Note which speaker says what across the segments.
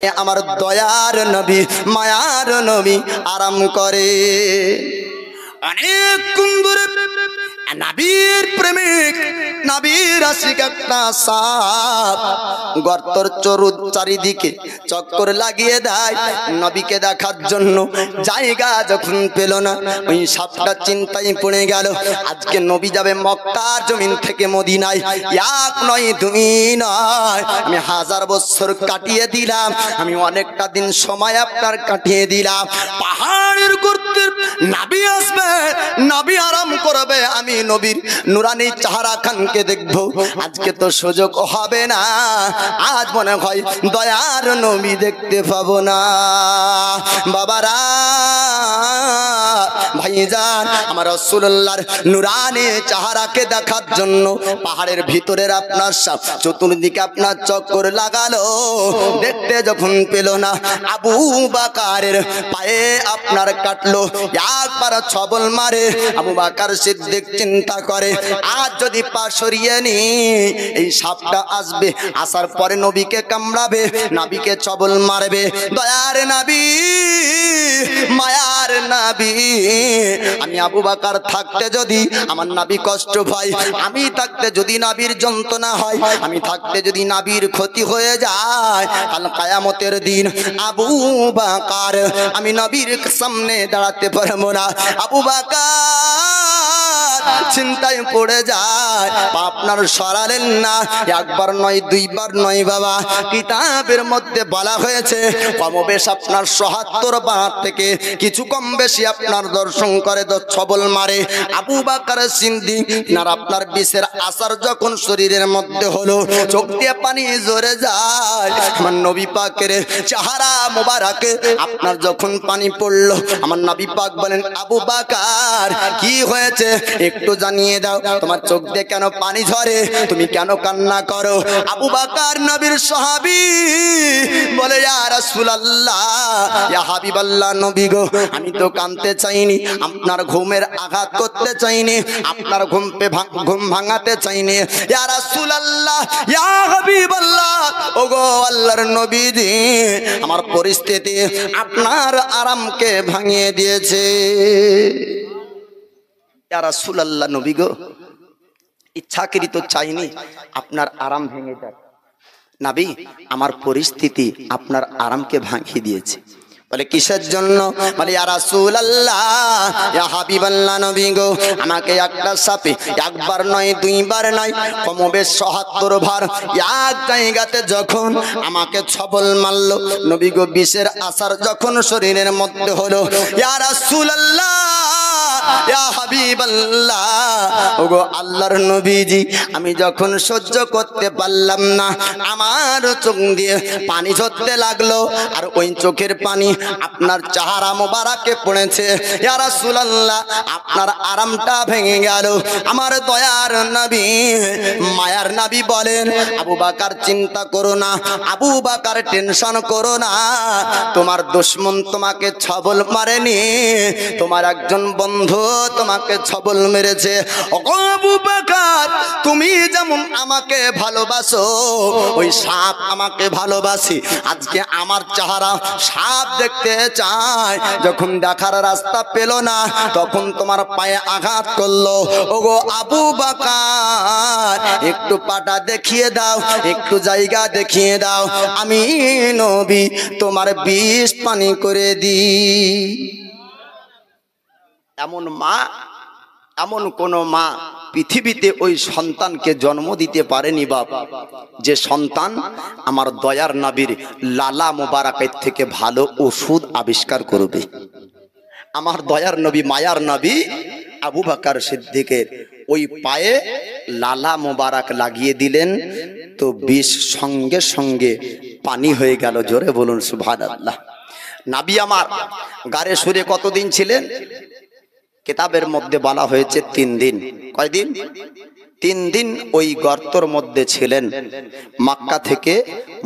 Speaker 1: আমার দয়ার নবী মায়ার নবী আরাম করে। অনেক কুন্দরে নবীর প্রেমিক নবীর আশিক একটা সাপ গর্তর চারিদিকে চক্কর লাগিয়ে দেয় নবীকে দেখার জন্য। জায়গা যখন পেল না ওই সাপটা চিন্তায় পড়ে গেল, আজকে নবী যাবে মক্কার জমিন থেকে মদিনায়। এক নয় দুই নয়, আমি 1000 বছর কাটিয়ে দিলাম, আমি অনেকটা দিন সময় আপনার কাটিয়ে দিলাম। পাহাড়ের গর্তের নবী আসবে, নবী আরাম করবে, আমি নবীর নুরানি চেহারা খানকে দেখবো। আজকে তো সুযোগ হবে না, আজ মনে হয় দয়ার নবী দেখতে পাবো না। বাবারা ভাইজান, আমার রাসূলুল্লাহর নুরানি চেহারাকে দেখার জন্য পাহাড়ের ভিতরের আপনার সাপ চতুর্দিকে আপনার চক্কর লাগালো। দেখতে যখন পেল না, আবু বকরের পায়ে আপনার কাটলো, একবার ছবল মারে। আবু বকর সিদ্দিক চিন্তা করে, আজ যদি পা সরিয়ে নি এই সাপটা আসবে, আসার পরে নবীকে কামড়াবে, নবীকে ছবল মারবে। দয়ার নবী মায়ার নবী, আমি আবু বকর থাকতে যদি আমার নবী কষ্ট পায়, আমি থাকতে যদি নবীর যন্ত্রণা হয়, আমি থাকতে যদি নবীর ক্ষতি হয়ে যায়, কাল কিয়ামতের দিন আবু বকর আমি নবীর সামনে দাঁড়াতে পারবো না। আবু বকর চিন্তায় পড়ে যায়, আপনার সরালেন না। একবার নয় দুইবার নয় বাবা, কিতাবের মধ্যে বলা হয়েছে কমবেশ আপনার ৭৭ বার থেকে কিছু কম বেশি আপনার দর্শন করে ছবল মারে। আবু বকর সিদ্দিক আর আপনার বিষের আসার যখন শরীরের মধ্যে হলো, চোখ দিয়ে পানি ঝরে যায়। আমার নবী পাকের চেহারা মোবারকে আপনার যখন পানি পড়লো, আমার নবী পাক বলেন, আবু বকর কি হয়েছে একটু জানিয়ে দাও, তোমার চোখ দিয়ে কেন পানি ঝরে, তুমি কেন কান্না করো? আবু বকর নবীর সাহাবী বলে, ইয়া রাসূলুল্লাহ, ইয়া হাবিবাল্লাহ, নবী গো, আমি তো কাঁদতে চাইনি, আপনার ঘুমের আঘাত করতে চাইনি, আপনার ঘুম ভাঙাতে চাইনি। ইয়া রাসূলুল্লাহ, ইয়া হাবিবাল্লাহ, ওগো আল্লাহর নবীজি, আমার পরিস্থিতি আপনার আরামকে ভাঙিয়ে দিয়েছে। ইয়া রাসূলুল্লাহ, নবী গো, ইচ্ছাকৃত চাইনি আপনার আরাম ভেঙে যাক। নবী, আমার পরিস্থিতি আপনার আরামকে ভাঙিয়ে দিয়েছে। বলে কিসের জন্য? বলে ইয়া রাসূলুল্লাহ, ইয়া হাবিবাল্লাহ, নবী গো, আমাকে একটা সাপে একবার নয় দুইবার নয় কমবেশ ৭৭ বার এক জায়গাতে যখন আমাকে ছবল মারলো, নবী গো, বিষের আসার যখন শরীরের মধ্যে হলো, ইয়া রাসূলুল্লাহ, ইয়া হাবিবাল্লাহ, ওগো আল্লাহর নবীজি, আমি যখন সহ্য করতে পারলাম না, আমার চোখ দিয়ে পানি ঝরতে লাগলো, আর ওই চোখের পানি আপনার চেহারা মোবারকে পড়েছে। ইয়া রাসূলুল্লাহ, আপনার আরামটা ভেঙে গেল। আমার দয়ার নবী মায়ার নবী বলেন, আবু বকর চিন্তা করো না, আবু বকর টেনশন করো না, তোমার দুশমন তোমাকে ছবল মারেনি, তোমার একজন বন্ধু তোমাকে ছবল মেরেছে। ওগো আবু বকর, তুমি যেমন আমাকে ভালোবাসো, ওই সাপ আমাকে ভালোবাসি। আজকে আমার চেহারা সাপ দেখতে চায়, যখন দেখার রাস্তা পেল না, তখন তোমার পায়ে আঘাত করলো। ওগো আবু বকর, একটু পাটা দেখিয়ে দাও, একটু জায়গা দেখিয়ে দাও, আমি নবী তোমার বিষ পানি করে দিই। এমন মা, এমন কোন মা পৃথিবীতে ওই সন্তানকে জন্ম দিতে পারেনি বাপ, যে সন্তান আমার দয়ার নবীর লালা মোবারকের থেকে ভালো ওষুধ আবিষ্কার করবে। আমার দয়ার নবী মায়ার নবী আবু বকর সিদ্দিকের ওই পায়ে লালা মোবারক লাগিয়ে দিলেন, তো বিষ সঙ্গে সঙ্গে পানি হয়ে গেল। জোরে বলুন সুবহানাল্লাহ। নবী আমার গারে সুরে কতদিন ছিলেন? কিতাবের মধ্যে বলা হয়েছে 3 দিন। কয়দিন? 3 দিন ওই গর্তর মধ্যে ছিলেন, মক্কা থেকে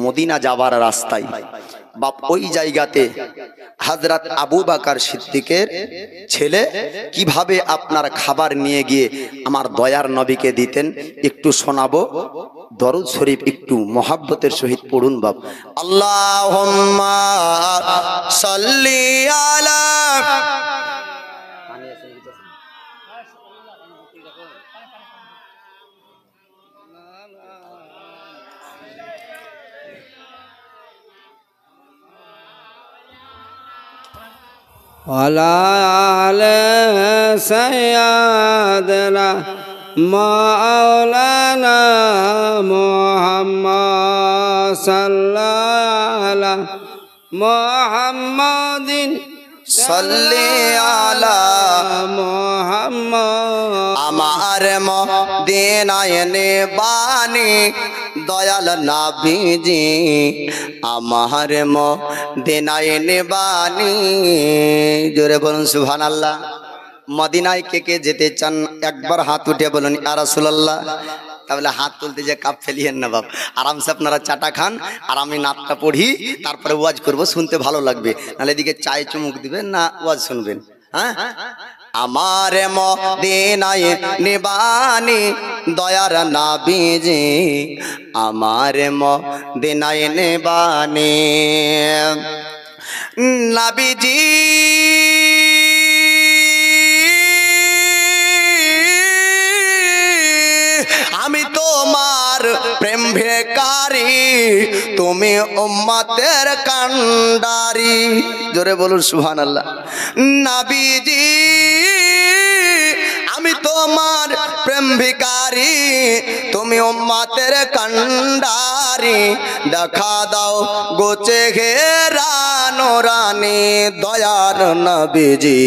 Speaker 1: মদিনা যাওয়ার রাস্তায়। বাপ ওই জায়গাতে হযরত আবু বকর সিদ্দিকের ছেলে কিভাবে আপনার খাবার নিয়ে গিয়ে আমার দয়ার নবীকে দিতেন একটু শোনাবো। দরুদ শরীফ একটু মহাব্বতের সহিত পড়ুন বাপ। আল্লাহুম্মা সাল্লি আলা
Speaker 2: আলা সাইয়্যিদিনা মাওলানা মুহাম্মদ সাল্লাল্লাহু আলা মুহাম্মাদিন
Speaker 1: সাল্লি আলা
Speaker 2: মুহাম্মদ।
Speaker 1: আমার মদিনায় নিবানি দয়াল নবীজি, আমার মদিনায় নিবানি। জোরে বলুন সুবহানাল্লাহ। মদিনায় কে কে যেতে চান একবার হাত উঠে বলুন ইয়া রাসূলুল্লাহ। তাহলে হাত তুলতে যে কাপ ফেলিয়েন না বাপ, আরামসে আপনারা চাটা খান আর আমি নাতটা পড়ি, তারপরে ওয়াজ করব, শুনতে ভালো লাগবে। নাহলে এদিকে চায় চুমুক দিবেন না ওয়াজ শুনবেন। হ্যাঁ, আমার মদিনায় নিবানি দয়ার নবীজি, আমার মদিনায় নিবানি নবীজি। আমি তোমার প্রেম ভিখারি, তুমি উম্মতের কান্ডারি। জোরে বলুন সুবহানাল্লাহ। নবীজি আমি তোমার প্রেম ভিখারি, তুমি উম্মতের কান্ডারি। দেখা দাও গোচে ঘেরা নোরানি দয়ার নবীজি,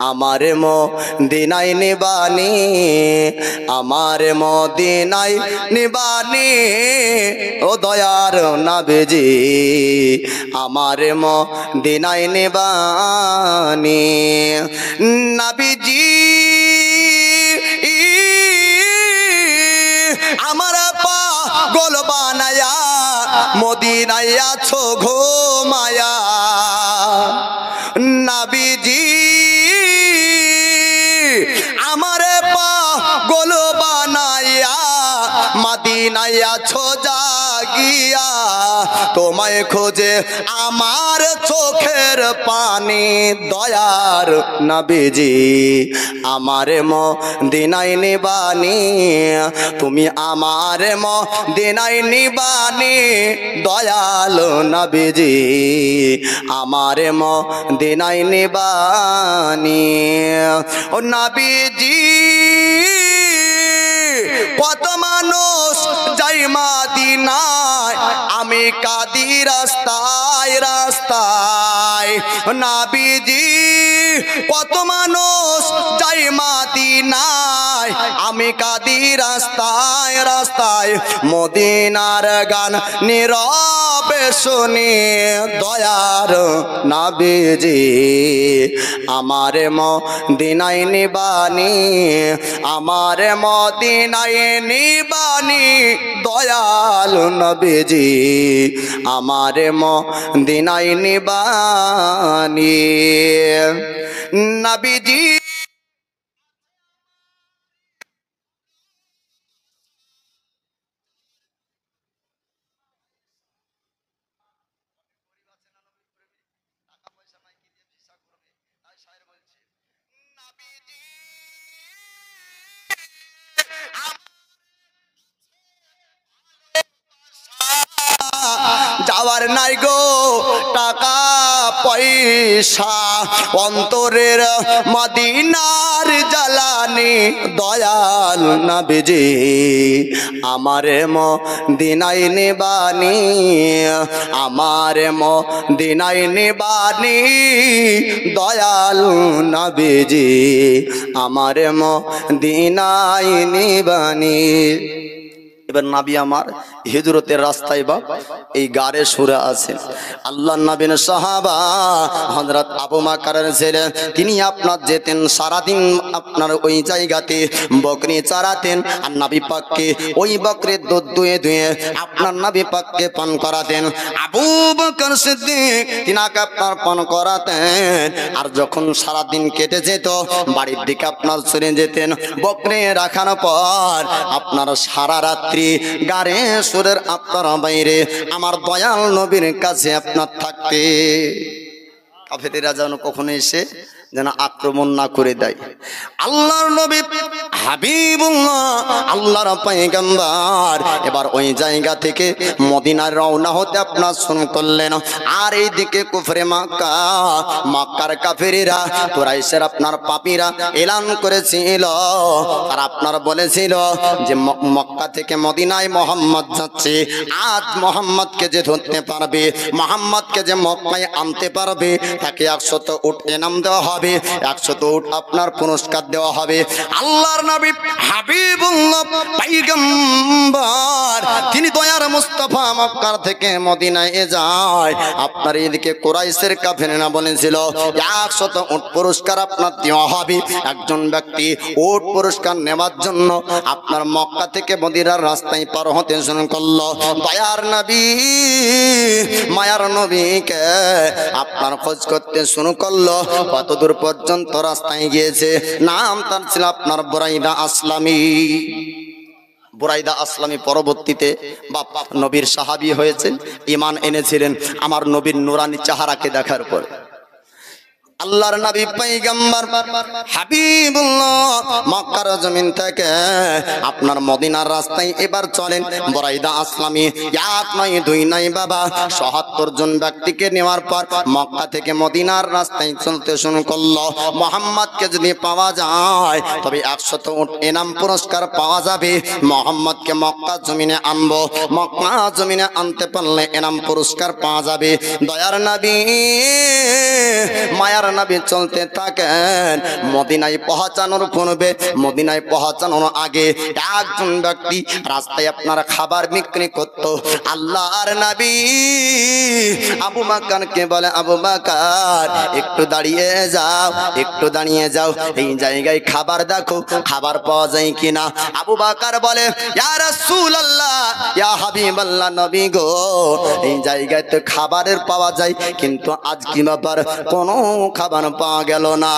Speaker 1: আমার মদিনায় নিবানি, আমার মদিনায় নিবানি ও দয়ার নবীজি, আমার মদিনায় নিবানি। নবীজি আমার পাগল বানায়া মদিনায় আছো ঘুমায়া। নবীজি আমারে পাগল বানাইয়া মদিনায় আছো জাগিয়া। তোমায় খোঁজে আমার চোখের পানি দয়ার নবীজি, আমার মদিনায় নিবানি, তুমি আমার মদিনায় নিবানি দয়াল নবীজি, আমার মদিনায় নিবানি। ও নবীজি কত মানুষ যাই মদিনায়, আমি কাঁদি রাস্তায় রাস্তায়। নবীজি কত মানুষ যাই মদিনায়, আমি কাঁদি রাস্তায় রাস্তায়। মদিনার গান নীরবে শুনি দয়ার নবীজি, আমার মদিনায় নিবানি, আমার মদিনায় নিবানি দয়াল নবীজি, আমার মদিনায় নিবানি। নবীজি যাওয়ার নাই গো টাকা পয়সা, অন্তরের মদিনার জ্বালানি দয়াল নবীজি, আমার মদিনায় নিবানি, আমার মদিনায় নিবানি দয়াল নবীজি, আমার মদিনায় নিবানি। এবার নাবি আমার হিজরতের রাস্তায় বা এই গারে সুরে আছেন। আল্লাহ নবীর সাহাবা হযরত আবু বকরের ছেলে, তিনি আপনার যেতেন সারাদিন আপনার ওই জায়গাতে বকরি চড়াতেন, আর নবী পাককে ওই বকরির দুধ দুয়ে দুয়ে আপনার নবী পাককে পান করাতেন। আবু বকর সিদ্দিক তিনাকে আপনার পান করাতেন। আর যখন সারাদিন কেটে যেত, বাড়ির দিকে আপনার চলে যেতেন, বকরি রাখার পর আপনার সারা রাত্রি গারে সুরের আপনার বাইরে আমার দয়াল নবীর কাছে আপনার থাকতে, কাফেরেরা যেন কখনো এসে যেন আক্রমণ না করে দেয়। আল্লাহর নবী হাবিবুল্লাহ, আল্লাহর পয়গম্বর এবার ওই জায়গা থেকে মদিনার রওনা হতে আপনার শুরু করলেন। আর এইদিকে কুফরে মক্কা, মক্কার কাফেরেরা কুরাইশের আপনার পাপীরা এলান করেছিল, আর আপনার বলেছিল যে মক্কা থেকে মদিনায় মোহাম্মদ যাচ্ছে, আজ মোহাম্মদকে যে ধরতে পারবে, মোহাম্মদকে যে মক্কায় আনতে পারবে, তাকে 100 উট এনাম দেওয়া হবে, 100 উট আপনার পুরস্কার দেওয়া হবে। আল্লাহর নবী হাবিবুল্লাহ পয়গম্বর তিনি দয়ার মুস্তাফা মক্কা থেকে মদিনায় যায়। আপনার এদিকে কুরাইশের কাফেররা বলেছিল 100 উট পুরস্কার আপনার দেওয়া হবে। একজন ব্যক্তি উট পুরস্কার নেওয়ার জন্য আপনার মক্কা থেকে মদিনার রাস্তায় পার হতে শুরু করলো। দয়ার নবী মায়ার নবীকে আপনার খোঁজ করতে শুরু করলো। কত দূর পর্যন্ত রাস্তায় গিয়েছে, নাম তার ছিল আপনার বুরাইদা আসলামী। বুরাইদা আসলামী পরবর্তীতে বাপ নবীর সাহাবী হয়েছেন, ঈমান এনেছিলেন আমার নবীর নূরানী চেহারাকে দেখার পর। আল্লাহর নবী পয়গম্বর হাবিবুল্লাহ মক্কার জমিন থেকে আপনার মদিনার রাস্তায় এবার চলেন। বুরাইদা আসলামী 1 নয় 2 নয় বাবা ৭৭ জন ব্যক্তিকে নেওয়ার পর মক্কা থেকে মদিনার রাস্তায় চলতে শুরু করলো। মোহাম্মদকে যদি পাওয়া যায় তবে 100 উট এনাম পুরস্কার পাওয়া যাবে। মোহাম্মদকে মক্কা জমিনে আনবো, মক্কা জমিনে আনতে পারলে এনাম পুরস্কার পাওয়া যাবে। দয়ার নবী মায়ার নবী চলতে থাকেন। মদিনায় পৌঁছানোর পূর্বে, মদিনায় পৌঁছানোর আগে একজন ব্যক্তি রাস্তায় আপনার খাবার বিক্রি করত। আল্লাহর নবী আবু বকরকে বলে, আবু বকর একটু দাঁড়িয়ে যাও, একটু দাঁড়িয়ে যাও, এই জায়গায় খাবার দেখো, খাবার পাওয়া যায় কিনা। আবু বকর বলে, ইয়া রাসূলুল্লাহ, ইয়া হাবিবাল্লাহ, নবী গো, এই জায়গায় তো খাবারের পাওয়া যায়, কিন্তু আজ কি ব্যাপার, কোনো খাবার পাওয়া গেল না।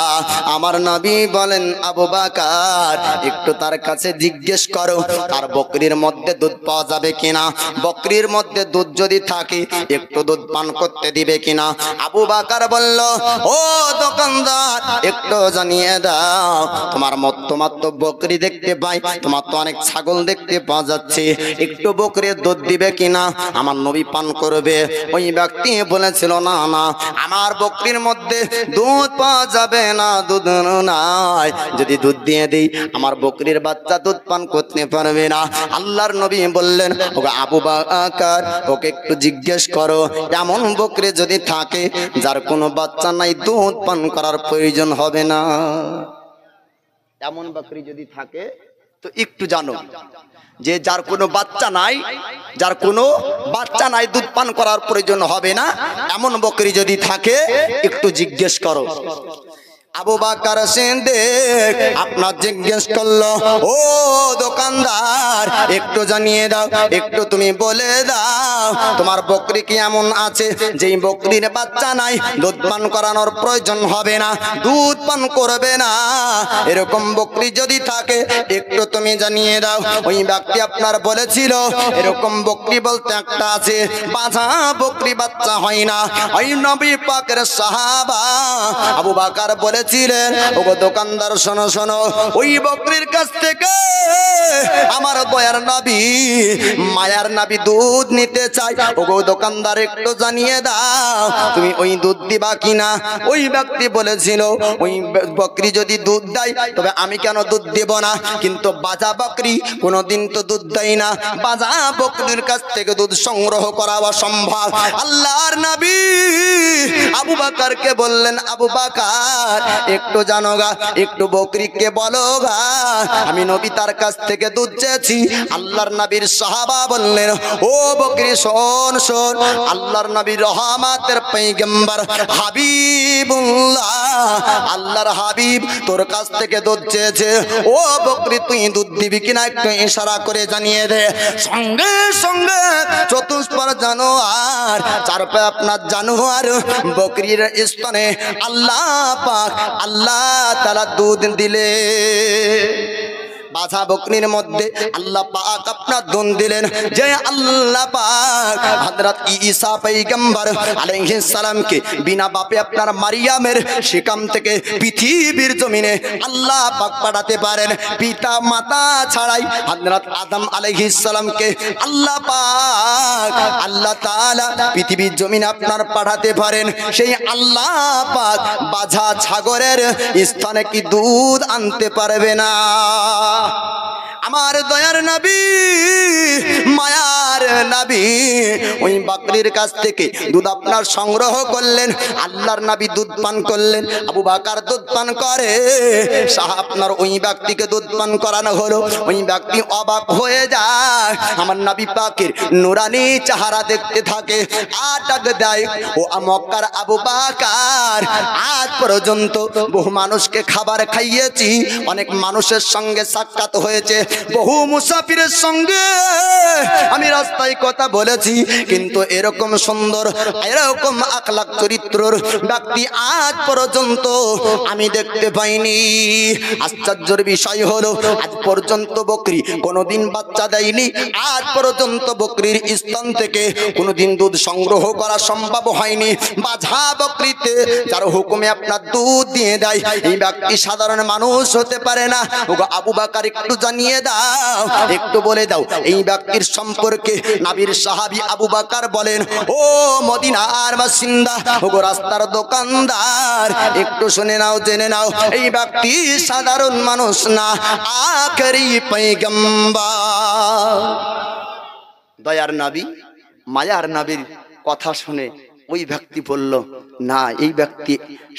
Speaker 1: আমার নবী বলেন, আবু বকর একটু তার কাছে জিজ্ঞেস করো তার বকরির মধ্যে দুধ পাওয়া যাবে কিনা, বকরির মধ্যে দুধ যদি থাকে একটু দুধ পান করতে দিবে কিনা। আবু বকর বলল, ও দোকানদার একটু জানিয়ে দাও, তোমার তো বকরি দেখতে পাই, তোমার তো অনেক ছাগল দেখতে পাওয়া যাচ্ছে, একটু বকরির দুধ দিবে কিনা, আমার নবী পান করবে। ওই ব্যক্তি বলেছিল, না না, আমার বকরির মধ্যে দুধ পাওয়া যাবে না, দুধ নাই, যদি দুধ দিয়ে দেই আমার বকরির বাচ্চা দুধ পান করতে পারবে না। আল্লাহর নবী বললেন, ওকে আবু বকর ওকে একটু জিজ্ঞেস করো, এমন বকরি যদি থাকে যার কোনো বাচ্চা নাই, দুধ পান করার প্রয়োজন হবে না, এমন বকরি যদি থাকে তো একটু জানো যে যার কোনো বাচ্চা নাই, যার কোনো বাচ্চা নাই, দুধ পান করার প্রয়োজন হবে না, এমন বকরি যদি থাকে একটু জিজ্ঞেস করো। আবু বকর সিদ্দিক আপনার জিজ্ঞেস করলো, ও দোকানদার একটু জানিয়ে দাও, একটু তুমি বলে দাও তোমার বকরি কি এমন আছে যেই বকরির বাচ্চা নাই, দুধ পান করানোর প্রয়োজন হবে না, দুধ পান করবে না, এরকম বকরি যদি থাকে একটু তুমি জানিয়ে দাও। ওই ব্যক্তি আপনার বলেছিল, এরকম বকরি বলতে একটা আছে, বাঁধা বকরি বাচ্চা হয় না। ওই নবী পাকের সাহাবা আবু বকর বলে ছিলেন, ওগো দোকানদার শোনো শোনো, ওই বকরির কাছ থেকে আমার দয়ার নবী মায়ার নবী দুধ নিতে চাই, ওগো দোকানদার একটু জানিয়ে দাও তুমি ওই দুধ দিবা কিনা। ওই ব্যক্তি বলেছিল, ওই বকরি যদি দুধ দেয় তবে আমি কেন দুধ দেব না, কিন্তু বাজা বকরি কোনোদিন তো দুধ দেয় না, বাজা বকরির কাছ থেকে দুধ সংগ্রহ করা অসম্ভব। আল্লাহর নবী আবু বকরকে বললেন, আবু বকর একটু জানো গা, একটু বকরিকে বলো গা, আমি নবী তার কাছ থেকে দুধ চেয়েছি। আল্লাহর নবীর সাহাবা বললেন, ও বকরি শোন শোন, আল্লাহর নবী রহমতের পয়গম্বর হাবিবুল্লাহ, আল্লাহর হাবিব তোর কাছ থেকে দুধ চেয়েছে। ও বকরি তুই দুধ দিবি কিনা একটু ইশারা করে জানিয়ে দে। সঙ্গে সঙ্গে চতুষ্পর জানোয়ার, চার পায়ে আপনার জানোয়ার বকরির স্তনে আল্লাহ পাক আল্লাহ তাআলা দুধ দিলে। বাছা বকরির মধ্যে আল্লাহ পাক আপনার দুধ দিলেন। যে আল্লাহ পাক হযরত ঈসা পয়গম্বর আলাইহিস সালামকে বিনা বাপে আপনার মারিয়ামের শিকাম থেকে পৃথিবীর জমিনে আল্লাহ পাক পাঠাতে পারেন, পিতা মাতা ছাড়াই হযরত আদম আলাইহিস সালামকে আল্লাহ পাক আল্লাহ তাআলা পৃথিবীর জমিনে আপনার পাঠাতে পারেন, সেই আল্লাহ পাক বাছা ছাগলের স্থানে কি দুধ আনতে পারবে না? আমার দয়ার নবী, মায়ার নবী ওই বকরির কাছ থেকে দুধ আপনার সংগ্রহ করলেন। আল্লাহর নবী দুধ পান করলেন, আবু বকর দুধ পান করে। আপনার ওই ব্যক্তিকে দুধ পান করানো হলো। ওই ব্যক্তি অবাক হয়ে যায়, আমার নবী পাকের নুরানি চেহারা দেখতে থাকে। আর ডাক দেয়, ও মক্কার আবু বকর, আজ পর্যন্ত বহু মানুষকে খাবার খাইয়েছি, অনেক মানুষের সঙ্গে সাক্ষাৎ হয়েছে, বহু মুসাফিরের সঙ্গে আমি রাস্তায় কথা বলেছি, কিন্তু এরকম সুন্দর এরকম আখলাক চরিত্রর ব্যক্তি আজ পর্যন্ত আমি দেখতে পাইনি। আশ্চর্যের বিষয় হলো, আজ পর্যন্ত বকরি কোনোদিন বাচ্চা দেয়নি, আজ পর্যন্ত বকরির স্তন থেকে কোনোদিন দুধ সংগ্রহ করা সম্ভব হয়নি। বাছা বকরিতে যার হুকুমে আপনার দুধ দিয়ে দেয়, এই ব্যক্তি সাধারণ মানুষ হতে পারে না। ওগো আবু বকর একটু জানিয়ে দাও, একটু বলে দাও এই ব্যক্তির সম্পর্কে। নবীর সাহাবী আবু বকর বলেন, ও মদিনার বাসিন্দা, ওগো রাস্তার দোকানদার, একটু শুনে নাও, জেনে নাও, এই ব্যক্তি সাধারণ মানুষ না, আখেরি পয়গম্বর। দয়ার নবী, মায়ার নবীর কথা শুনে ওই ব্যক্তি বলল, না, এই ব্যক্তি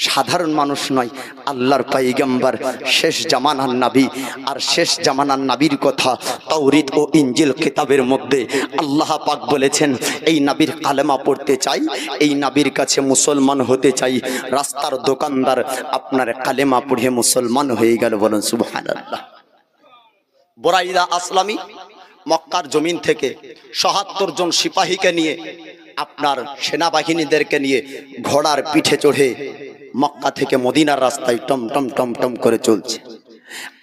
Speaker 1: সাধারণ মানুষ নয়, আল্লাহর পয়গম্বর, শেষ জামানার নবী। আর শেষ জামানার নবীর কথা তাওরীত ও ইনজিল কিতাবের মধ্যে আল্লাহ পাক বলেছেন, এই নবীর কালেমা পড়তে চাই, এই নবীর কাছে মুসলমান হতে চাই। রাস্তার দোকানদার আপনার কালেমা পড়ে মুসলমান হয়ে গেল, বলুন সুবহানাল্লাহ। বুরাইদা আসলামী মক্কার জমিন থেকে ৭৭ জন সিপাহীকে নিয়ে, আপনার সেনাবাহিনীদেরকে নিয়ে ঘোড়ার পিঠে চড়ে মক্কা থেকে মদিনার রাস্তায় টম টম টম টম করে চলছে।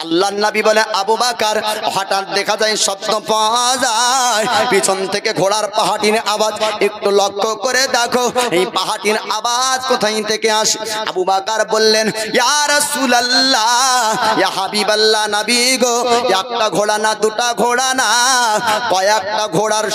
Speaker 1: আল্লাহর নবী বলে, আবু বকর, হঠাৎ দেখা যায়, শব্দ পাওয়া যায় পিছন থেকে ঘোড়ার পাহাটির আওয়াজ, একটু লক্ষ্য করে দেখো এই পাহাটির আওয়াজ কোথায় থেকে আসে। আবু বকর বললেন, ইয়া রাসূলুল্লাহ, ইয়া হাবিবাল্লাহ, নবী গো, একটা ঘোড়া না, দুটা ঘোড়া না, কয়েকটা ঘোড়ার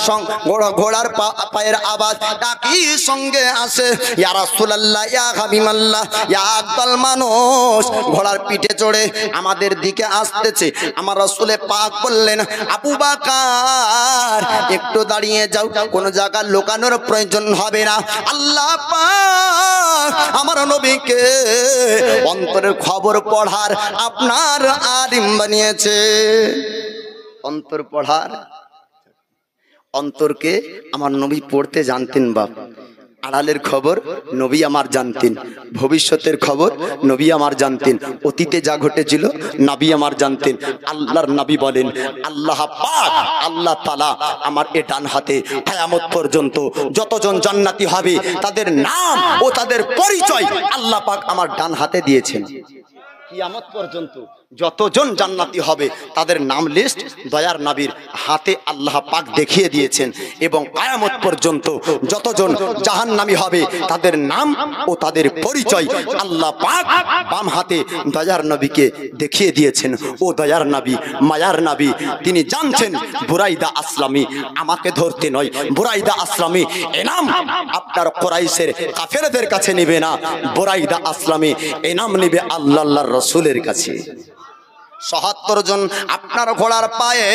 Speaker 1: ঘোড়ার পায়ের আওয়াজ একই সঙ্গে আসে। ইয়া রাসূলুল্লাহ, ইয়া হাবিবাল্লাহ, ইয়া একদল মানুষ ঘোড়ার পিঠে চড়ে আমাদের দিকে আসতেছে। আমার রাসূল পাক বললেন, আবু বকর একটু দাঁড়িয়ে যাও, কোন জায়গা লুকানোর প্রয়োজন হবে না। আল্লাহ পাক আমার নবীকে অন্তরের খবর পড়ার আপনার আলিম বানিয়েছে। অন্তর পড়ার, অন্তরকে আমার নবী পড়তে জানতেন। বাপ, আড়ালের খবর নবী আমার জানতেন, ভবিষ্যতের খবর নবী আমার জানতেন, অতীতে যা ঘটেছিল নবী আমার জানতেন। আল্লাহর নবী বলেন, আল্লাহ পাক আল্লাহ তাআলা আমার এ ডান হাতে কিয়ামত পর্যন্ত যতজন জান্নাতি হবে তাদের নাম ও তাদের পরিচয় আল্লাহ পাক আমার ডান হাতে দিয়েছেন। কিয়ামত পর্যন্ত যতজন জান্নাতি হবে তাদের নাম লিস্ট দয়ার নবীর হাতে আল্লাহ পাক দেখিয়ে দিয়েছেন, এবং কিয়ামত পর্যন্ত যতজন জাহান্নামী হবে তাদের নাম ও তাদের পরিচয় আল্লাহ পাক বাম হাতে দয়ার নবীকে দেখিয়ে দিয়েছেন। ও দয়ার নবী, মায়ার নবী, তিনি জানছেন বুরাইদা আসলামী আমাকে ধরতে নয়, বুরাইদা আসলামী এনাম আপনার কুরাইশের কাফেরদের কাছে নেবে না, বুরাইদা আসলামী এনাম নেবে আল্লাহর রাসূলের কাছে। ৭৭ জন আপনার ঘোড়ার পায়ে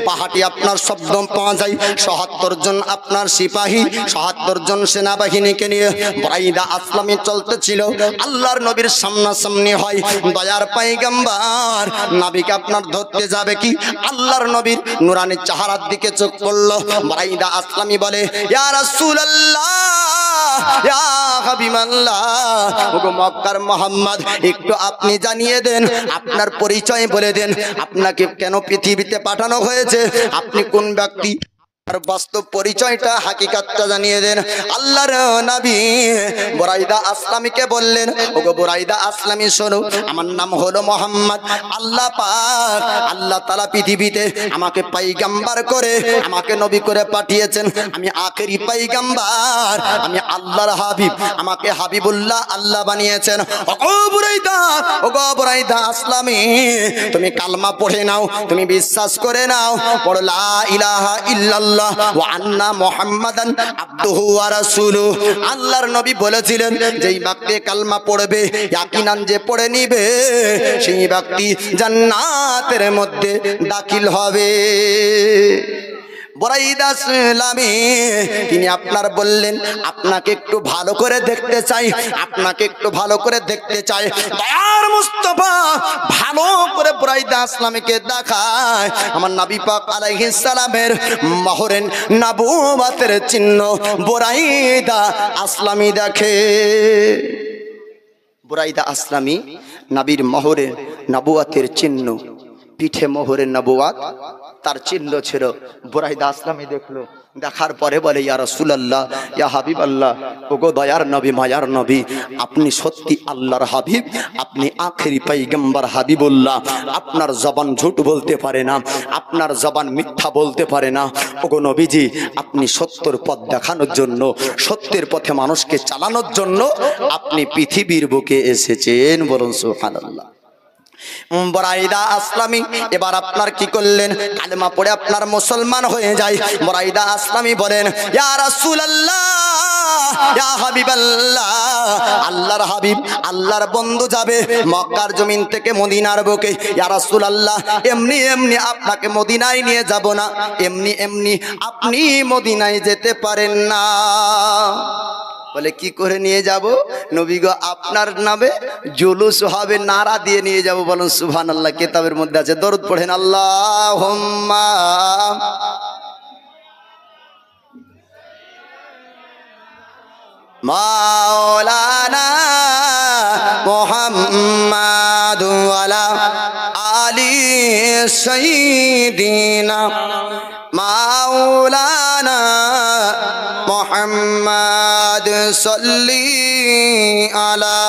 Speaker 1: পাহাটি আপনার শব্দ পাওয়া যায়, ৭৭ জন আপনার সিপাহী, ৭৭ জন সেনাবাহিনীকে নিয়ে বুরাইদা আসলামী চলতেছিল। আল্লাহর নবীর সামনাসামনি হয়, দয়ার পয়গম্বর নবীকে আপনার ধরতে যাবে কি, আল্লাহর নবীর নুরানি চেহারার দিকে চোখ পড়ল। বুরাইদা আসলামী বলে, ইয়া রাসূলুল্লাহ, ইয়া হাবিবাল্লাহ, ওগো মক্কার মুহাম্মদ, একটু আপনি জানিয়ে দেন, আপনার পরিচয় বলে দেন, আপনাকে কেন পৃথিবীতে পাঠানো হয়েছে, আপনি কোন ব্যক্তি, আর বাস্তব পরিচয়টা হাকিকাতটা জানিয়ে দেন। আল্লাহর নবী বুরাইদা আসলামীকে বললেন, ওগো বুরাইদা আসলামী শোনো, আমার নাম হলো মোহাম্মদ। আল্লাহ পাক, আল্লাহ তাআলা পৃথিবীতে আমাকে পয়গম্বর করে, আমাকে নবী করে পাঠিয়েছেন। আমি আখেরি পয়গম্বর, আমি আল্লাহর হাবিব, আমাকে হাবিবুল্লাহ আল্লাহ বানিয়েছেন। ওগো বুরাইদা, ওগো বুরাইদা আসলামী, তুমি কালমা পড়ে নাও, তুমি বিশ্বাস করে নাও, পড়ো লা ইলাহা ইল্লাল্লাহ ওয়া আন্না মুহাম্মাদান আবদুহু ওয়া রাসূলুহু। আল্লাহর নবী বলেছিলেন, যেই ব্যক্তি কালমা পড়বে, ইয়াকিনান যে পড়ে নিবে, সেই ব্যক্তি জান্নাতের মধ্যে দাখিল হবে। বুরাইদা আসলামী তিনি আপনার বললেন, আপনাকে একটু ভালো করে দেখতে চাই, আপনাকে একটু ভালো করে দেখতে চাই। দয়ার মুস্তাফা ভালো করে বুরাইদা আসলামীকে দেখায়। আমার নবী পাক আলাইহিস সালামের মোহরের নবুয়তের চিহ্ন বুরাইদা আসলামী দেখে। বুরাইদা আসলামী নবীর মোহরের নবুয়তের চিহ্ন, পিঠে মোহরের নবুয়ত তার চিহ্ন ছিল। বুরাইদা আসলামী দেখলো, দেখার পরে বলে, ইয়া রাসূলুল্লাহ, ইয়া হাবিবাল্লাহ, ওগো দয়ার নবী, মায়ার নবী, আপনি সত্যি আল্লাহর হাবিব, আপনি আখেরি পয়গম্বর হাবিবুল্লাহ, আপনার জবান ঝুট বলতে পারে না, আপনার জবান মিথ্যা বলতে পারে না। ওগো নবীজি, আপনি সত্যের পথ দেখানোর জন্য, সত্যের পথে মানুষকে চালানোর জন্য আপনি পৃথিবীর বুকে এসেছেন। বলুন সুবহানাল্লাহ। বুরাইদা আসলামী এবার আপনার কি করলেন, কালেমা পড়ে আপনার মুসলমান হয়ে যায়। বুরাইদা আসলামী বলেন, ইয়া রাসূলুল্লাহ, ইয়া হাবিবাল্লাহ, আল্লাহর হাবিব, আল্লাহর বন্ধু যাবে মক্কার জমিন থেকে মদিনার বুকে। ইয়া রাসূলুল্লাহ, এমনি এমনি আপনাকে মদিনায় নিয়ে যাব না, এমনি এমনি আপনি মদিনায় যেতে পারেন না। বলে, কি করে নিয়ে যাব? নবী গো, আপনার নামে জুলুস হবে, নারা দিয়ে নিয়ে যাব। বলুন সুবহানাল্লাহ। কিতাবের মধ্যে আছে, দরুদ পড়েন, আল্লাহুম্মা মাওলানা মুহাম্মাদ ওয়ালা আলি সাইয়্যিদিনা মাওলানা মুহাম্মাদ সাল্লি আলা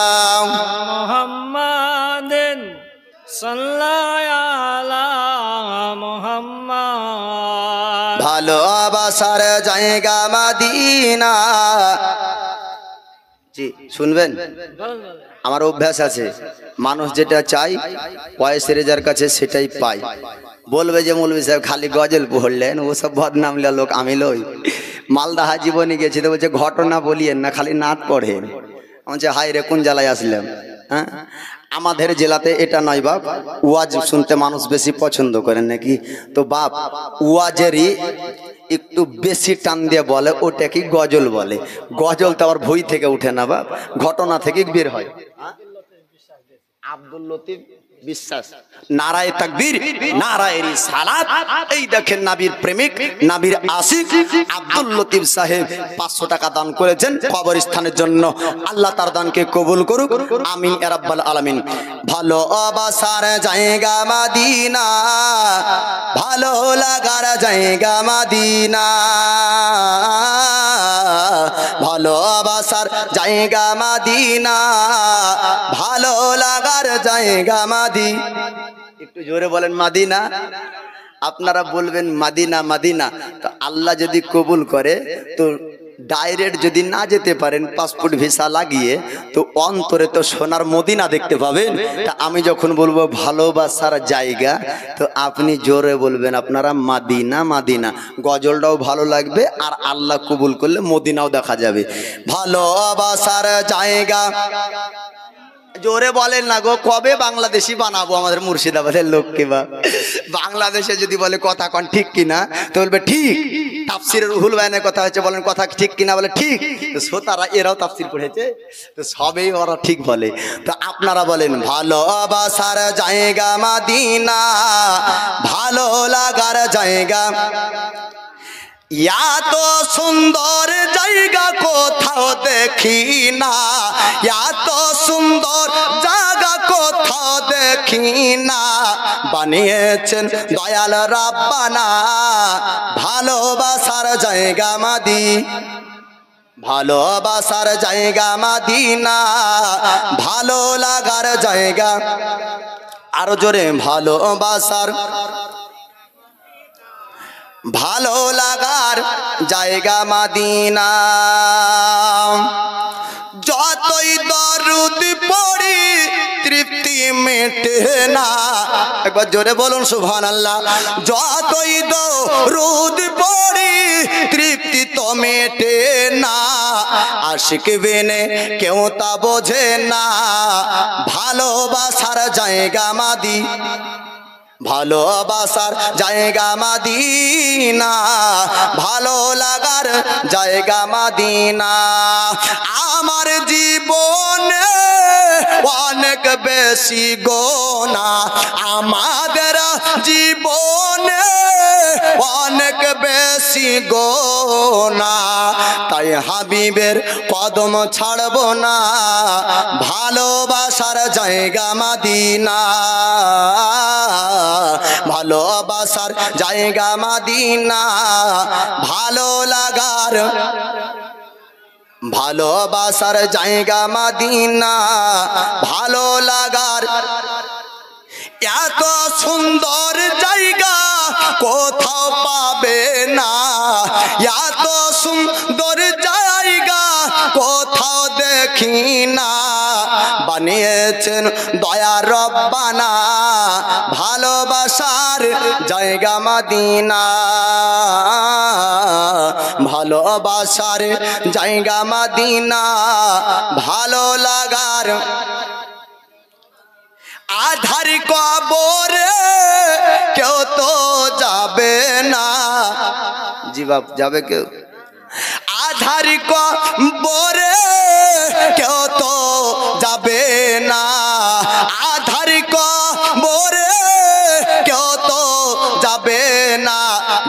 Speaker 3: মুহাম্মাদিন সাল্লাল্লাহু আলা মুহাম্মাদ।
Speaker 1: ভালোবাসার জায়গা মদিনা। জি শুনবেন, আমার অভ্যাস আছে, মানুষ যেটা চাই ওয়াইসের যার কাছে সেটাই পাই। বলবে যে মৌলভী সাহেব খালি গজল পড়লেন, ওসব বদনাম লোক আমি লই। মালদাহা জীবনে গেছি তো বলছে, ঘটনা বলিয়েন না, খালি নাত পড়েন। বলছে, হাই রে, কোন জ্বালায় আসলাম। হ্যাঁ, আমাদের জেলাতে এটা নয় বাপ, ওয়াজ শুনতে মানুষ বেশি পছন্দ করেন নাকি, তো বাপ ওয়াজেরই একটু বেশি টান দিয়ে বলে, ওটা কি গজল বলে। গজল তো আবার ভুঁই থেকে উঠে না বাপ, ঘটনা থেকে বের হয়। আব্দুল লতিফ বিশ্বাস, নারায়ে তাকবীর, নারায়ে রিসালাত। এই দেখেন নবীর প্রেমিক, নবীর আশিক আব্দুল লতিফ সাহেব 500 টাকা দান করেছেন কবরস্থানের জন্য। আল্লাহ তার দানকে কবুল করুক, আমিন ইয়া রাব্বাল আলামিন। ভালোবাসার জায়গা মদিনা, ভালো লাগার জায়গা মদিনা, ভালোবাসার জায়গা মদিনা, ভালো লাগার জায়গা মাদি। একটু জোরে বলেন মাদিনা। আপনারা বলবেন মাদিনা মাদিনা, তো আল্লাহ যদি কবুল করে তো ডাইরেক্ট যদি না যেতে পারেন পাসপোর্ট ভিসা লাগিয়ে, তো অন্তরে তো সোনার মদিনা দেখতে পাবেন। তা আমি যখন বলবো ভালোবাসার জায়গা, তো আপনি জোরে বলবেন আপনারা মাদিনা মাদিনা। গজলটাও ভালো লাগবে, আর আল্লাহ কবুল করলে মদিনাও দেখা যাবে। ভালোবাসার জায়গা জোরে বলেন না গো, কবে বাংলাদেশি বানাবো আমাদের মুর্শিদাবাদের লোককে? বা বাংলাদেশে যদি বলে কথা কন ঠিক কিনা, তো বলবে ঠিক। তাফসিরের রুহুল বায়ানের কথা হচ্ছে, বলেন কথা ঠিক কিনা, বলে ঠিক। তো শ্রোতারা এরাও তাফসির পড়েছে, তো সবেই ওরা ঠিক বলে। তো আপনারা বলেন ভালোবাসার জায়গা মদিনা, ভালো লাগার জায়গা। এত সুন্দর জায়গা কোথাও দেখি না, এত সুন্দর জায়গা কোথাও দেখি না। বানিয়েছেন দয়াল রাব্বানা ভালোবাসার জায়গা ভালোবাসার জায়গা মদিনা, ভালো লাগার জায়গা। আরো জোরে, ভালোবাসার ভালো লাগার জায়গা মদিনা। যতই দরুদ পড়ি তৃপ্তি মেটে না, একবার জোরে বলুন সুবহানাল্লাহ। যতই দরুদ পড়ি তৃপ্তি তো মেটে না, আশিক বিনে কেউ তা বোঝে না। ভালোবাসার জায়গা ভালোবাসার জায়গা মদিনা, ভালো লাগার জায়গা মদিনা। আমার জীবনে অনেক বেশি গোনা, আমাদের জীবনে অনেক বেশি গোনা, তাই হাবিবের কদম ছাড়ব না। ভালোবাসার জায়গা মদিনা, ভালোবাসার জায়গা মদিনা, ভালো লাগার ভালোবাসার জায়গা মদিনা, ভালো লাগার। এত সুন্দর জায়গা কোথাও পাবে না, এত সুন্দর জায়গা কোথাও দেখি না। বানিয়েছেন দয়া রব্বানা ভালোবাসার জায়গা মদিনা, ভালোবাসার জায়গা মদিনা, ভালো লাগার। আধার কবরে কেউ তো যাবে না, জি বাপ যাবে কেউ? আধার কবরে কেউ তো যাবে না, আধার কবরে কেউ তো যাবে না।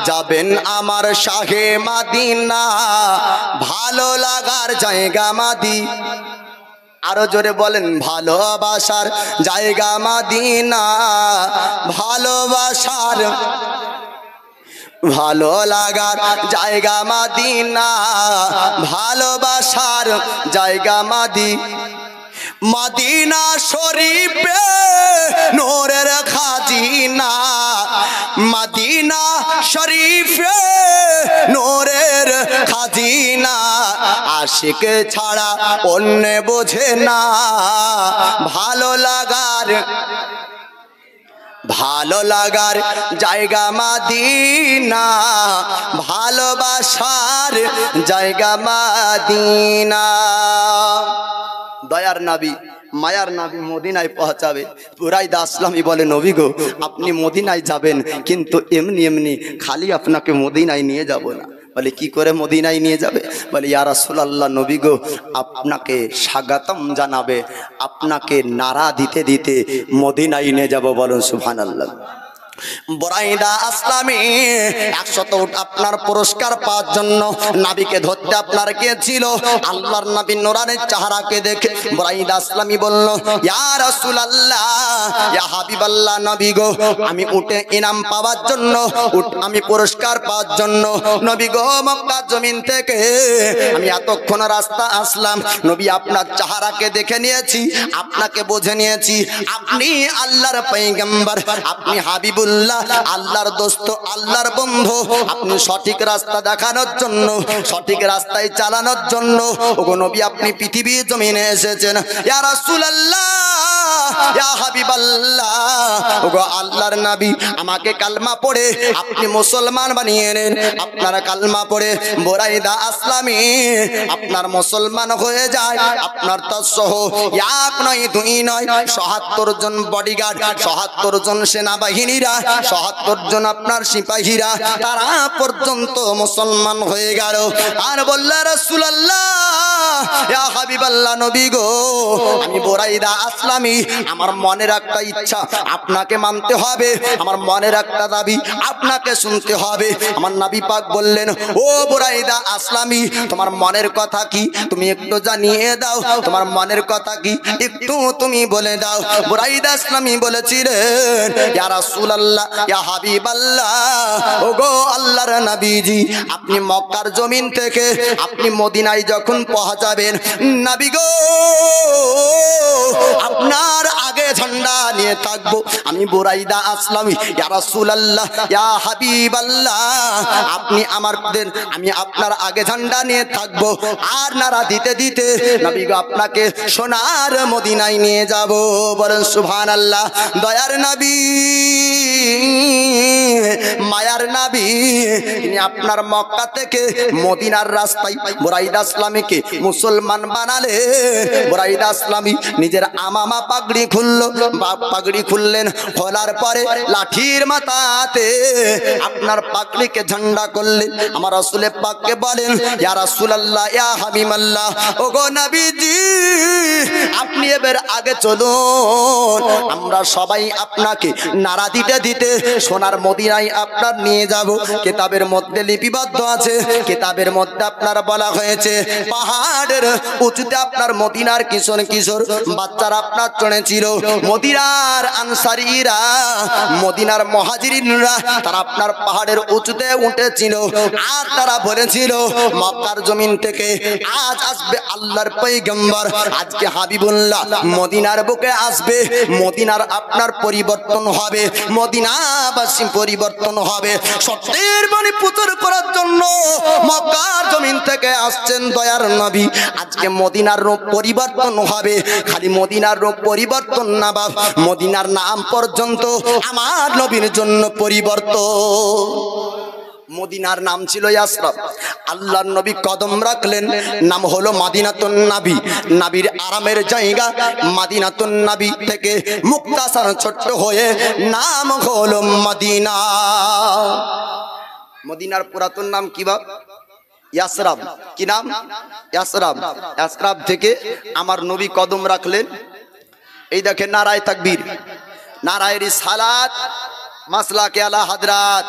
Speaker 1: যাবেন আমার শাহে মদিনা, ভালো লাগার জায়গা আরো জোরে বলেন, ভালোবাসার জায়গা মদিনা, ভালোবাসার ভালো লাগার জায়গা মদিনা, ভালোবাসার জায়গা মদিনা শরীফে নূরের খাজিনা, মদিনা শরীফে নূরের খাজিনা। আশিক ছাড়া অন্য বোঝে না ভালো লাগার জায়গা মদিনা, ভালোবাসার জায়গা মদিনা। দয়ার নবী মায়ার নবী মদিনায় পৌঁছাবে। বুরাইদা আসলামী বলে, নবী গো আপনি মদিনায় যাবেন, কিন্তু এমনি এমনি খালি আপনাকে মদিনায় নিয়ে যাব না। বলে কি করে মদিনায় নিয়ে যাবে? বলে ইয়া রাসূলুল্লাহ, নবী গো আপনাকে স্বাগতম জানাবে, আপনাকে নারা দিতে দিতে মদিনায় নিয়ে যাব। বলুন সুবহানাল্লাহ। বুরাইদা আসলামী 100 উট আপনার পুরস্কার পাওয়ার জন্য নবীকে ধরতে আপনার কে ছিল? আল্লাহর নবী নূরানের চেহারাকে দেখে বুরাইদা আসলামী বলল, ইয়া রাসূলুল্লাহ, ইয়া হাবিবাল্লাহ, নবী গো আমি উটে ইনাম পাওয়ার জন্য, আমি পুরস্কার পাওয়ার জন্য নবী গো মক্কা জমিন থেকে আমি এতক্ষণ রাস্তা আসলাম। নবী আপনার চেহারাকে দেখে নিয়েছি, আপনাকে বুঝে নিয়েছি, আপনি আল্লাহর পয়গম্বর, আপনি হাবিবুল্লাহ, আল্লাহর দোস্ত, আল্লাহর বন্ধু। আপনি সঠিক রাস্তা দেখানোর জন্য, সঠিক রাস্তায় চালানোর জন্য ওগো নবী আপনি পৃথিবীর জমিনে এসেছেন। ইয়া রাসূলুল্লাহ, ইয়া হাবিবাল্লাহ, ওগো আল্লাহর নবী, আমাকে কালমা পড়ে আপনি মুসলমান বানিয়ে নেন। আপনারা কালমা পড়ে বুরাইদা আসলামী আপনার মুসলমান হয়ে যায়। আপনার তৎসহ এক নয় দুই নয় ৭৭ জন বডিগার্ড, ৭৭ জন সেনাবাহিনীরা, ৭৭ জন আপনার সিপাহীরা, তারা পর্যন্ত মুসলমান হয়ে গেল। আর বলল রাসূলুল্লাহ, ইয়া হাবিবাল্লাহ নবী গো, আমি বুরাইদা আসলামী, আমার মনের একটা ইচ্ছা আপনাকে মানতে হবে, আমার মনের একটা দাবি আপনাকে শুনতে হবে। আমার নবী পাক বললেন, ও বুরাইদা আসলামী, তোমার মনের কথা কি তুমি একটু জানিয়ে দাও, তোমার মনের কথা কি একটু তুমি বলে দাও। বুরাইদা আসলামী বলেছিলেন, ইয়া রাসূলুল্লাহ, ইয়া হাবিবাল্লাহ, ওগো আল্লাহর নবীজি, আপনি মক্কার জমিন থেকে আপনি মদিনায় যখন পৌঁছাবেন, নবী গো আপনার আগে ঝান্ডা নিয়ে থাকবো আমি বুরাইদা আসলামী। ইয়া রাসূলুল্লাহ, ইয়া হাবিবাল্লাহ, আপনি আমি আপনার আগে ঝান্ডা নিয়ে থাকবো, আর নারা দিতে দিতে নবী গো আপনাকে সোনার মদিনায় নিয়ে যাব। বলেন সুবহানাল্লাহ। দয়ার নবী, মায়ার নবী, তিনি আপনার মক্কা থেকে মদিনার রাস্তায় বুরাইদা আসলামীকে মুসলমান বানালে। বুরাইদা আসলামী নিজের আমামা পাগড়ি খুললেন, খোলার পরে লাঠির মাথাতে আপনার পাগড়িকে ঝান্ডা করলেন। আমার রাসূল পাককে বলেন, ইয়া রাসূলুল্লাহ, ইয়া হাবিবাল্লাহ, ওগো নবীজি, আপনি এবার আগে চলুন, আমরা সবাই আপনাকে নারা দিতে দিতে সোনার মদিনায় আপনার নিয়ে যাব। কিতাবের মধ্যে লিপিবদ্ধ আছে, কিতাবের মধ্যে আপনার বলা হয়েছে, পাহাড়ের উঁচুতে আপনার মদিনার কিশোর কিশোর বাচ্চারা আপনার চড়েছিল। মদিনার আনসারীরা, মদিনার মুহাজিরিনরা, তারা আপনার পাহাড়ের উঁচুতে উঠেছিল, আর তারা বলেছিল, মক্কার জমিন থেকে আজ আসবে আল্লাহর পয়গম্বর, আজকে হাবিবুল্লাহ মদিনার বুকে আসবে, মদিনার আপনার পরিবর্তন হবে, মদিনাবাসী পরিবর্তন হবে। সত্যের বাণী প্রচার করার জন্য মক্কার জমিন থেকে আসছেন দয়ার নবী। আজকে মদিনার রূপ পরিবর্তন হবে, খালি মদিনার রূপ পরিবর্তন না বাপ, মদিনার নাম পর্যন্ত আমার নবীর জন্য পরিবর্তন। মদিনার নাম ছিল ইয়াসরাব, আল্লাহর নবী কদম রাখলেন, নাম হলো মাদিনাতুন নবী, নবীর আরামের জায়গা। মাদিনাতুন নবী থেকে মুক্তাসার ছোট্ট হয়ে নাম হলো মদিনা। মদিনার পুরাতন নাম কি বাপ? ইয়াসরাব। কি নাম? ইয়াসরাব। ইয়াসরাব থেকে আমার নবী কদম রাখলেন। এই দেখেন নারায়ে তাকবীর, নারায়ে রিসালাত, মাসলাকে আলা হাদরাত,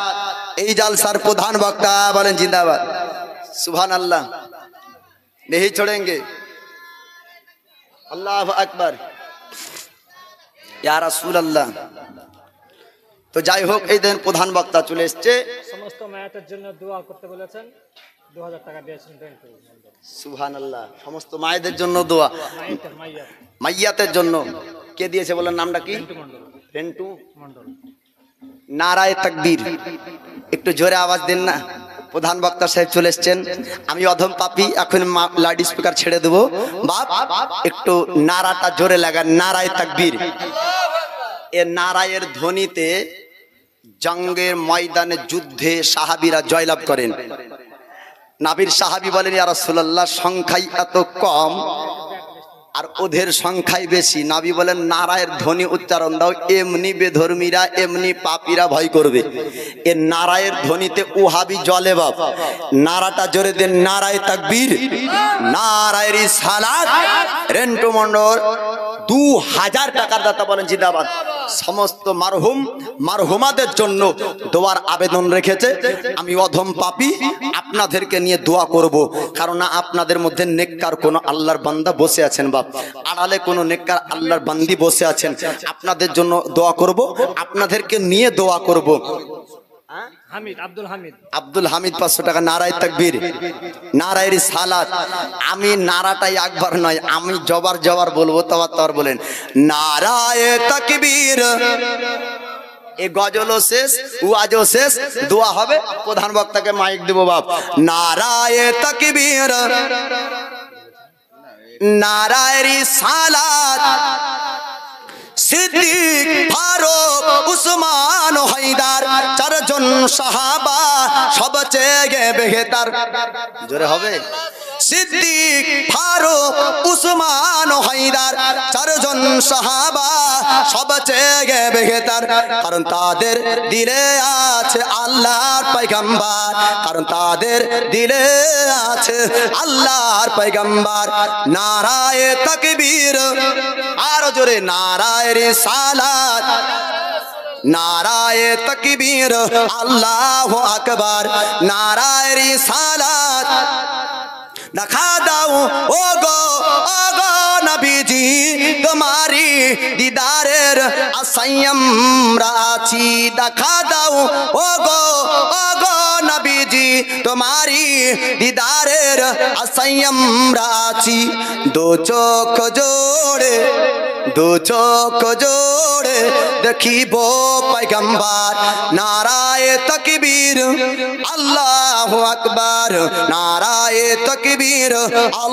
Speaker 1: এই জালসার প্রধান বক্তা বলেন জিন্দাবাদ, সুবহানাল্লাহ, नहीं छोड़ेंगे, আল্লাহু আকবার, ইয়া রাসূলুল্লাহ। তো যাই হোক, এই দেন প্রধান বক্তা চলে এসেছে।
Speaker 3: সমস্ত মায়াতের জন্য দোয়া করতে বলেছেন, 2000 টাকা দিয়েছেন।
Speaker 1: সুবহানাল্লাহ। সমস্ত মায়েদের জন্য দোয়া, মাইয়াতের জন্য কে দিয়েছে বলেন? নামটা কি? রেন্টু মন্ডল। নারায়ে তাকবীর, একটু জোরে আওয়াজ দেন না। প্রধান বক্তা সাহেব চলে এসেছেন। আমি অধম পাপী, এখন লাউড স্পিকার ছেড়ে দেবো। বাপ একটু নারাটা জোরে লাগান, নারায়ে তাকবীর। এ নারায়ের ধ্বনিতে জঙ্গের ময়দানে যুদ্ধে সাহাবীরা জয়লাভ করেন। নবীর সাহাবী বলেন, ইয়া রাসূলুল্লাহ, সংখ্যাই এত কম আর ওদের সংখ্যাই বেশি। নবী বলেন, নারায়ের ধ্বনি উচ্চারণ দাও, এমনি বেধর্মীরা, এমনি পাপীরা ভয় করবে। এ নারায়ের ধ্বনিতে ওহাবি জলে বাপ। নারাটা জোরে দেন, নারায়ে তাকবীর, নারায়ে রিসালাত। রেন্টু মন্ডল 2000 টাকার দাতা বলেন জিন্দাবাদ। সমস্ত মারহুমাদের জন্য দোয়ার আবেদন রেখেছে। আমি অধম পাপী, আপনাদেরকে নিয়ে দোয়া করব, কারণ আপনাদের মধ্যে নেককার কোন আল্লাহর বান্দা বসে আছেন বাপ, আড়ালে কোন নেককার আল্লাহর বান্দি বসে আছেন। আপনাদের জন্য দোয়া করব, আপনাদেরকে নিয়ে দোয়া করব। আব্দুল হামিদ 500 টাকা। নারায়ে তাকবীর, নারায়ে রিসালাত। আমি নারাটাই একবার নয়, আমি জবার বলবো, তবার বলেন, নারায়ে তাকবীর। এ গজলও শেষ, ওয়াজও শেষ, দোয়া হবে। প্রধান বক্তাকে মাইক দেব বাপ। নারায়ে তাকবীর, নারায়ে রিসালাত, সিদ্দিক, ফারুক, উসমান ও হায়দার, চারজন সাহাবা সবচেয়ে বেহতর। জোরে হবে। সিদ্দিক, ফারুক, উসমান ও হায়দার, চারজন সাহাবা সবচেয়ে বেহতর, কারণ তাদের দিলে আছে আল্লাহর পয়গম্বর, কারণ তাদের দিলে আছে আল্লাহর পয়গম্বর। নারায়ে তাকবীর, আরো জোরে নারায়ে রিসালাত, নারায়ে তাকবীর, আল্লাহু আকবার, নারায়ে রিসালাত। দেখা দাও ও গো নবীজি, তোমারি দিদারের আশায় আমরা আছি। দেখা দাও ও গো নবীজি, তোমারি দিদারের আশায় আমরা আছি। দু চোখ জোড়ে, দু চোখ জোড়ে দেখিব পয়গম্বর। নারায়ে তাকবীর, আল্লাহু আকবার, নারায়ে তাকবীর।